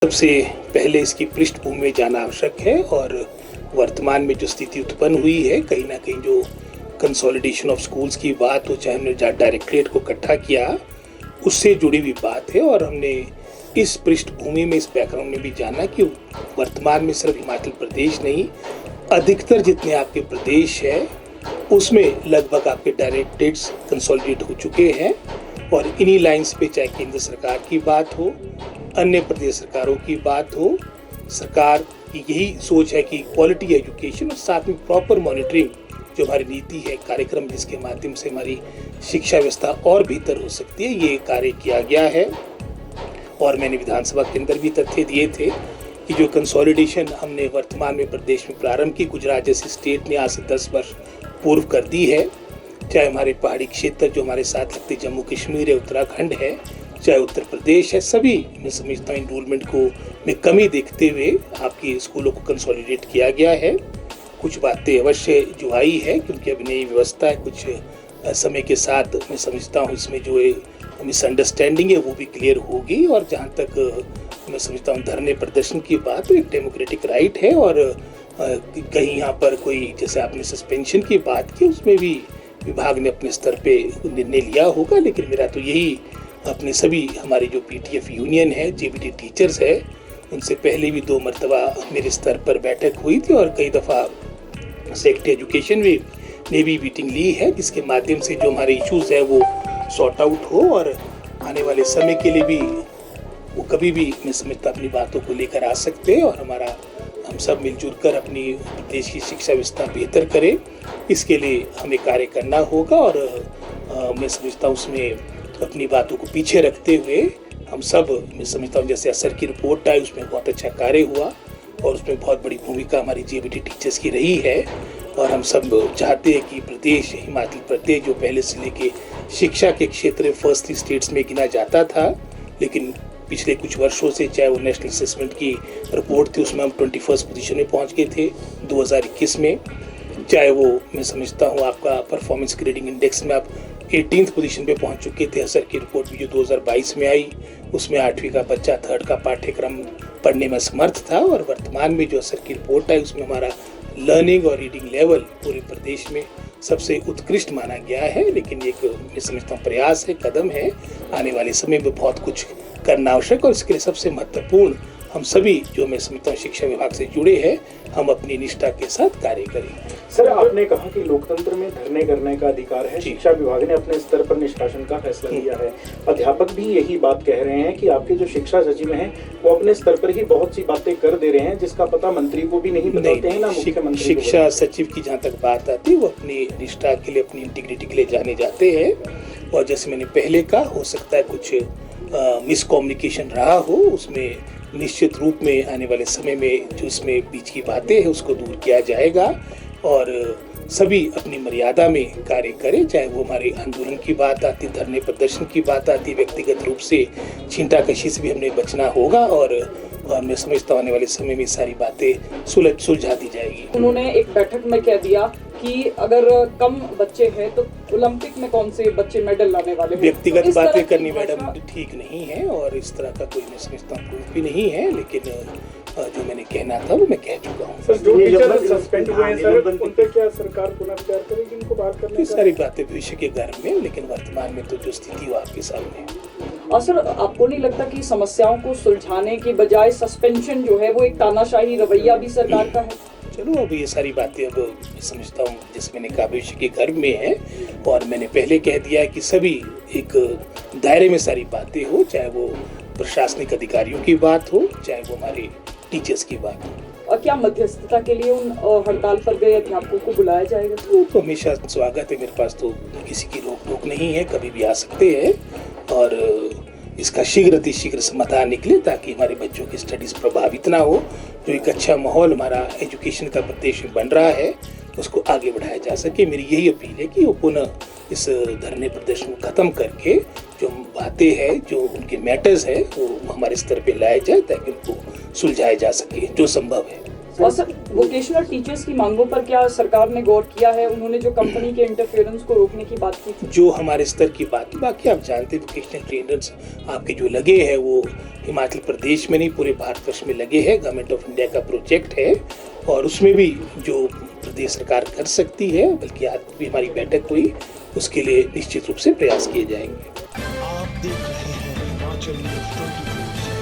सबसे पहले इसकी पृष्ठभूमि में जाना आवश्यक है और वर्तमान में जो स्थिति उत्पन्न हुई है, कहीं ना कहीं जो कंसोलिडेशन ऑफ स्कूल्स की बात हो, चाहे हमने डायरेक्टरेट को इकट्ठा किया, उससे जुड़ी हुई बात है। और हमने इस पृष्ठभूमि में, इस बैकग्राउंड में भी जाना कि वर्तमान में सिर्फ हिमाचल प्रदेश नहीं, अधिकतर जितने आपके प्रदेश है उसमें लगभग आपके डायरेक्टरेट्स कंसोलिडेट हो चुके हैं। और इन्हीं लाइंस पे चाहे केंद्र सरकार की बात हो, अन्य प्रदेश सरकारों की बात हो, सरकार की यही सोच है कि क्वालिटी एजुकेशन और साथ में प्रॉपर मॉनिटरिंग जो हमारी नीति है, कार्यक्रम जिसके माध्यम से हमारी शिक्षा व्यवस्था और बेहतर हो सकती है, ये कार्य किया गया है। और मैंने विधानसभा के अंदर भी तथ्य दिए थे कि जो कंसोलिडेशन हमने वर्तमान में प्रदेश में प्रारंभ की, गुजरात जैसे स्टेट ने आज से 10 वर्ष पूर्व कर दी है। चाहे हमारे पहाड़ी क्षेत्र जो हमारे साथ लगते जम्मू कश्मीर है, उत्तराखंड है, चाहे उत्तर प्रदेश है, सभी मैं समझता हूँ इनरोलमेंट को में कमी देखते हुए आपकी स्कूलों को कंसोलिडेट किया गया है। कुछ बातें अवश्य जो आई है क्योंकि अभी नई व्यवस्था है, कुछ समय के साथ मैं समझता हूँ इसमें जो मिसअंडरस्टैंडिंग है वो भी क्लियर होगी। और जहाँ तक मैं समझता हूँ धरने प्रदर्शन की बात, तो एक डेमोक्रेटिक राइट है और कहीं यहाँ पर कोई, जैसे आपने सस्पेंशन की बात की, उसमें भी विभाग ने अपने स्तर पे निर्णय लिया होगा। लेकिन मेरा तो यही अपने सभी हमारे जो पीटीएफ यूनियन है, जेबीटी टीचर्स है, उनसे पहले भी 2 मरतबा मेरे स्तर पर बैठक हुई थी और कई दफ़ा सेक्रेटरी एजुकेशन ने भी मीटिंग ली है, जिसके माध्यम से जो हमारे इश्यूज़ है वो सॉर्ट आउट हो और आने वाले समय के लिए भी वो कभी भी मैं समझता अपनी बातों को लेकर आ सकते हैं और हम सब मिलजुल कर अपनी देश की शिक्षा व्यवस्था बेहतर करें, इसके लिए हमें कार्य करना होगा। और मैं समझता हूँ उसमें अपनी बातों को पीछे रखते हुए हम सब, मैं समझता हूँ जैसे असर की रिपोर्ट आई उसमें बहुत अच्छा कार्य हुआ और उसमें बहुत बड़ी भूमिका हमारी जेबीटी टीचर्स की रही है। और हम सब चाहते हैं कि प्रदेश, हिमाचल प्रदेश जो पहले से लेके शिक्षा के क्षेत्र में फर्स्ट 3 स्टेट्स में गिना जाता था, लेकिन पिछले कुछ वर्षों से चाहे वो नेशनल असेसमेंट की रिपोर्ट थी उसमें हम 21st पोजीशन में पहुंच गए थे 2021 में, चाहे वो मैं समझता हूँ आपका परफॉर्मेंस ग्रेडिंग इंडेक्स में आप 18th पोजीशन पे पहुंच चुके थे। असर की रिपोर्ट भी जो 2022 में आई उसमें 8वीं का बच्चा 3rd का पाठ्यक्रम पढ़ने में समर्थ था। और वर्तमान में जो असर की रिपोर्ट आई उसमें हमारा लर्निंग और रीडिंग लेवल पूरे प्रदेश में सबसे उत्कृष्ट माना गया है। लेकिन एक मैं समझता हूँ प्रयास है, कदम है, आने वाले समय में बहुत कुछ करना आवश्यक और इसके लिए सबसे महत्वपूर्ण हम सभी जो मैं समझता हूँ शिक्षा विभाग से जुड़े हैं, हम अपनी निष्ठा के साथ कार्य करें। सर, आपने कहा कि लोकतंत्र में धरने करने का अधिकार है, शिक्षा विभाग ने अपने स्तर पर निष्कासन का फैसला लिया है। अध्यापक भी यही बात कह रहे हैं कि आपके जो शिक्षा सचिव हैं वो अपने स्तर पर ही बहुत सी बातें कर दे रहे हैं जिसका पता मंत्री को भी नहीं बताते हैं, ना मुख्यमंत्री। शिक्षा सचिव की जहाँ तक बात आती है वो अपनी निष्ठा के लिए, अपनी इंटीग्रिटी के लिए जाने जाते हैं। और जैसे मैंने पहले कहा, हो सकता है कुछ मिसकम्युनिकेशन रहा हो, उसमें निश्चित रूप में आने वाले समय में जो इसमें बीच की बातें हैं उसको दूर किया जाएगा और सभी अपनी मर्यादा में कार्य करें। चाहे वो हमारे आंदोलन की बात आती, धरने प्रदर्शन की बात आती, व्यक्तिगत रूप से छींटाकशी से भी हमने बचना होगा और मैं समझता हूँ आने वाले समय में सारी बातें सुलझा दी जाएगी। उन्होंने एक बैठक में कह दिया कि अगर कम बच्चे हैं तो ओलंपिक में कौन से बच्चे मेडल लाने वाले हैं। व्यक्तिगत बातें करनी मैडम ठीक नहीं है और इस तरह का कोई मैं समझता हूँ प्रूफ भी नहीं है, लेकिन जो मैंने कहना था वो मैं कह चुका हूँ। सर, जो टीचर सस्पेंड हुए हैं सर, उन पर क्या सरकार पुनर्विचार करेगी इनको बात करने का? सारी बातें भविष्य के घर में, लेकिन वर्तमान में तो जो स्थिति वो आपके सामने है। और सर, आपको नहीं लगता कि समस्याओं को सुलझाने की बजाय सस्पेंशन जो है वो एक तानाशाही रवैया भी सरकार का है? चलो, अब ये सारी बातें अब मैं समझता हूँ जिस मैंने कहा भविष्य के घर में है और मैंने पहले कह दिया है कि सभी एक दायरे में सारी बातें हो, चाहे वो प्रशासनिक अधिकारियों की बात हो, चाहे वो हमारे टीचर्स की बात हो। और क्या मध्यस्थता के लिए उन हड़ताल पर गए अध्यापकों को बुलाया जाएगा? तो हमेशा स्वागत है, मेरे पास तो किसी की रोक टोक नहीं है, कभी भी आ सकते हैं और इसका शीघ्र समाधान निकले ताकि हमारे बच्चों की स्टडीज प्रभावित ना हो। जो एक अच्छा माहौल हमारा एजुकेशन का प्रदेश में बन रहा है उसको आगे बढ़ाया जा सके। मेरी यही अपील है कि वो पुनः इस धरने प्रदर्शन को खत्म करके जो बातें हैं, जो उनके मैटर्स है, वो हमारे स्तर पे लाए जाए ताकि उनको सुलझाया जा सके जो संभव है। और सर वोकेशनल टीचर्स की मांगों पर क्या सरकार ने गौर किया है? उन्होंने जो कंपनी के इंटरफेरेंस को रोकने की बात की थी, जो हमारे स्तर की बात, बाकी आप जानते हैं वोकेशनल ट्रेनर्स आपके जो लगे हैं वो हिमाचल प्रदेश में नहीं पूरे भारतवर्ष में लगे हैं। गवर्नमेंट ऑफ इंडिया का प्रोजेक्ट है और उसमें भी जो प्रदेश सरकार कर सकती है, बल्कि आज भी हमारी बैठक हुई, उसके लिए निश्चित रूप से प्रयास किए जाएंगे। आप देख रहे हैं हिमाचल न्यूज़ 24।